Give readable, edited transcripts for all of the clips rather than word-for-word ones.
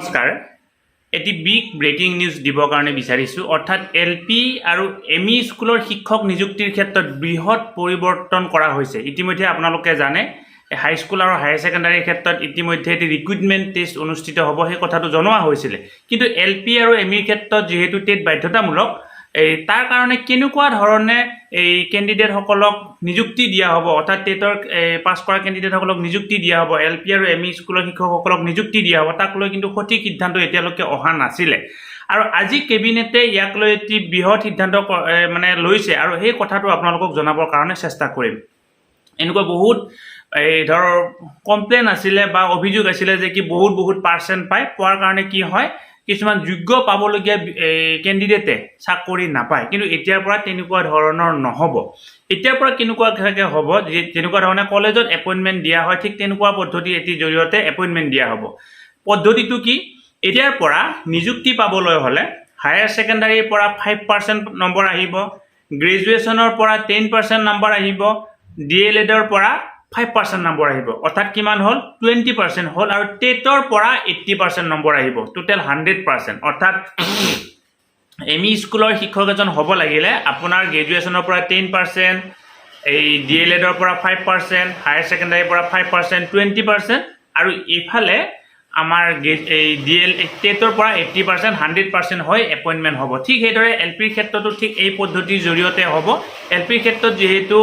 নমস্কাৰ এটি big breaking news দিবৰ কাৰণে বিচাৰিছোঁ অৰ্থাৎ এলপি আৰু এমই স্কুলৰ শিক্ষক নিযুক্তিৰ ক্ষেত্ৰত বৃহৎ পৰিৱৰ্তন কৰা হৈছে ইতিমধ্যে আপোনালোকে জানে হাই স্কুল আৰু হায়াৰ সেকেন্ডাৰীৰ ক্ষেত্ৰত ইতিমধ্যে এটি ৰিক্ৰুটমেণ্ট টেষ্ট অনুষ্ঠিত হ'ব সেই কথাটো জনোৱা হৈছিল কিন্তু এলপি আৰু এমইৰ ক্ষেত্ৰত যেহেতু টেট বাধ্যতামূলক তাৰ কাৰণে কেনেকুৱা ধৰণে এই ক্যান্ডিডেট সকলক নিযুক্তি দিয়া হ'ব অৰ্থাৎ টেটৰ পাছ কৰা ক্যান্ডিডেট সকলক নিযুক্তি দিয়া হ'ব এলপি আৰু এমই স্কুলৰ শিক্ষক সকলক নিযুক্তি দিয়া হ'ব তাক লৈ কিন্তু সঠিক সিদ্ধান্ত এতিয়ালৈকে অহা নাছিলে আৰু আজি কেবিনেটে ইয়াক লৈ এটি বৃহৎ সিদ্ধান্ত মানে লৈছে আৰু সেই কথাটো আপোনালোকক জনাবৰ কাৰণে চেষ্টা কৰিম এনেকুৱা বহুত ধৰ কমপ্লেইন আছিলে বা অভিযোগ আছিলে যে কি বহুত পাৰ্সেন্ট পায় পোৱাৰ কাৰণে কি হয় কিছুমান যোগ্য পাবলগীয়া ক্যান্ডিডেটে চাকৰি নাপায় কিন্তু এতিয়াৰ পৰা তেনেকুৱা ধৰণৰ নহব এতিয়াৰ পৰা কেনেকুৱা হ'ব যে তেনেকুৱা ধৰণে কলেজত এপইন্টমেন্ট দিয়া হয় ঠিক তেনেকুৱা পদ্ধতি এটি জৰিয়তে এপইন্টমেন্ট দিয়া হ'ব পদ্ধতিটো কি এতিয়াৰ পৰা নিযুক্তি পাবলৈ হলে হায়াৰ সেকেন্ডাৰীৰ পৰা 5% নম্বৰ আহিব গ্ৰেজুৱেচনৰ পৰা 10% নম্বৰ আহিব ডিএলএডৰ পৰা 5% নম্বৰ আহিব অৰ্থাৎ কিমান হল 20% হল আৰু টেটৰ পৰা 80% নম্বৰ আহিব টোটাল 100% অৰ্থাৎ এমই স্কুলৰ শিক্ষক এজন হ'ব লাগিলে আপোনাৰ গ্ৰেজুৱেচনৰ পৰা 10% এই ডিএলএডৰ পৰা 5% হায়াৰ সেকেন্ডাৰীৰ পৰা 5% 20% আৰু ইফালে আমাৰ এই ডিএল টেটৰ পৰা 80% 100% হয় এপইন্টমেন্ট হ'ব ঠিক হেদৰে এলপিৰ ক্ষেত্ৰটো ঠিক এই পদ্ধতিৰ জৰিয়তে হ'ব এলপিৰ ক্ষেত্ৰত যেহেতু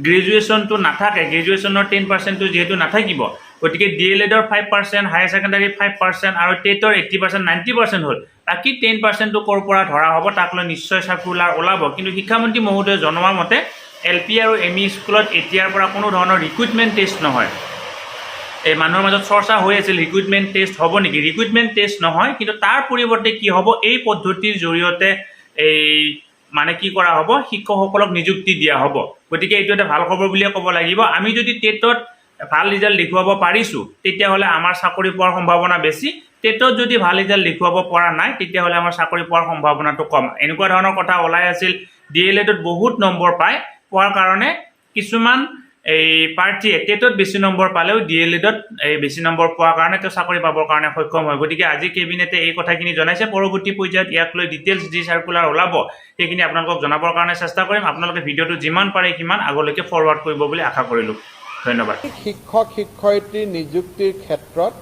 গ্ৰেজুৱেচনটো নাথাকে গ্ৰেজুৱেচনৰ 10% টো যেহেতু নাথাকিব গতিকে ডিএলএডৰ 5% হায়াৰ সেকেন্ডাৰী 5% আৰু টেটৰ 80% 90% হ'ল বাকি 10% টো কৰ পৰা ধৰা হ'ব তাক লৈ নিশ্চয় সাৰ্কুলাৰ ওলাব কিন্তু শিক্ষামন্ত্ৰী মহোদয়ে জনোৱা মতে এলপি আৰু এমই স্কুলত এতিয়াৰ পৰা কোনো ধৰণৰ ৰিক্ৰুটমেন্ট টেষ্ট নহয় এই মানুহৰ মাজত চৰ্চা হৈ আছিল ৰিক্ৰুটমেন্ট টেষ্ট হ'ব নেকি ৰিক্ৰুটমেন্ট টেষ্ট নহয় কিন্তু তাৰ পৰিৱৰ্তে কি হ'ব এই পদ্ধতিৰ জৰিয়তে এই মানে কি কৰা হ'ব শিক্ষকসকলক নিযুক্তি দিয়া হ'ব গতিকে এইটো এটা ভাল খবৰ বুলিয়ে ক'ব লাগিব আমি যদি টেটত ভাল ৰিজাল্ট দেখুৱাব পাৰিছো তেতিয়া হলে আমাৰ চাকৰি পোৱাৰ সম্ভাৱনা বেছি টেটত যদি ভাল ৰিজাল্ট দেখুৱাব পৰা নাই তেতিয়া হলে আমাৰ চাকৰি পোৱাৰ সম্ভাৱনাটো কম এনেকুৱা ধৰণৰ কথা ওলাই আছিল ডিএলএডত বহুত নম্বৰ পায় পোৱাৰ কাৰণে কিছুমান এই পাৰ্টি টেটত বেছি নম্বৰ পালেও ডিএলএডত বেছি নম্বৰ পোৱাৰ কাৰণে তো চাকৰি পাবৰ কাৰণে সক্ষম হয় গতিকে আজি কেবিনেটে এই কথাখিনি জনাইছে পৰৱৰ্তী পৰ্যায়ত ইয়াক লৈ ডিটেইলছ দি সাৰ্কুলাৰ ওলাব সেইখিনি আপোনালোকক জনাবৰ কাৰণে চেষ্টা কৰিম আপোনালোকে ভিডিঅটো যিমান পাৰে কিমান আগলৈকে ফৰৱাৰ্ড কৰিব বুলি আশা কৰিলো ধন্যবাদ শিক্ষক শিক্ষয়িত্ৰী নিযুক্তিৰ ক্ষেত্ৰত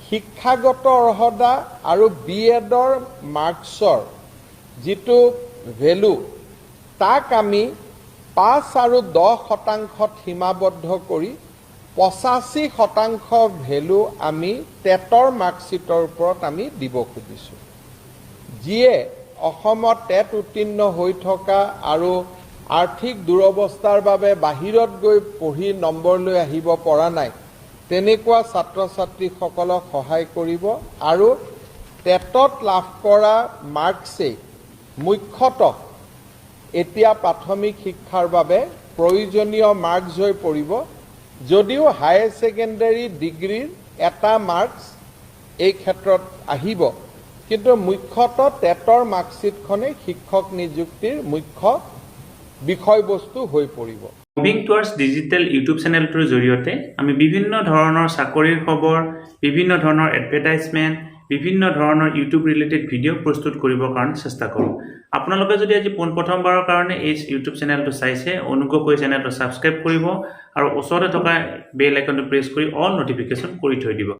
শিক্ষাগত অৰ্হতা আৰু বিএডৰ মাৰ্কছৰ যিটো ভ্যালু তাক আমি 5 আৰু 10% সীমাবদ্ধ কৰি 85% ভ্যালু আমি টেটৰ মাৰ্কশ্বিটৰ ওপৰত আমি দিব খুজিছো যিয়ে অসমত টেট উত্তীৰ্ণ হৈ থকা আৰু আৰ্থিক দুৰৱস্থাৰ বাবে বাহিৰত গৈ পঢ়ি নম্বৰ লৈ আহিব পৰা নাই তেনেকুৱা ছাত্ৰ ছাত্ৰীসকলক সহায় কৰিব আৰু টেটত লাভ কৰা মাৰ্কছে মুখ্যতঃ এতিয়া প্ৰাথমিক শিক্ষাৰ বাবে প্ৰয়োজনীয় মাৰ্কছ হৈ পৰিব যদিও হায়াৰ সেকেন্ডাৰী ডিগ্ৰীৰ এটা মাৰ্কছ এই ক্ষেত্ৰত আহিব কিন্তু মুখ্যতঃ টেটৰ মাৰ্কশ্বিটখনে শিক্ষক নিযুক্তিৰ মুখ্য বিষয়বস্তু হৈ পৰিব মুভিং টুৱাৰ্ডছ ডিজিটেল ইউটিউব চেনেলটোৰ জৰিয়তে আমি বিভিন্ন ধৰণৰ চাকৰিৰ খবৰ বিভিন্ন ধৰণৰ এডভাৰটাইজমেন্ট বিভিন্ন ধৰণৰ ইউটিউব ৰিলেটেড ভিডিঅ প্ৰস্তুত কৰিবৰ কাৰণে চেষ্টা কৰোঁ আপোনালোকে যদি আজি প্ৰথমবাৰৰ কাৰণে এই ইউটিউব চেনেলটো চাইছে অনুগ্ৰহ কৰি চেনেলটো সাবস্ক্ৰাইব কৰিব আৰু ওচৰতে থকা বেল আইকনটো প্ৰেছ কৰি অল নটিফিকেশন কৰি থৈ দিব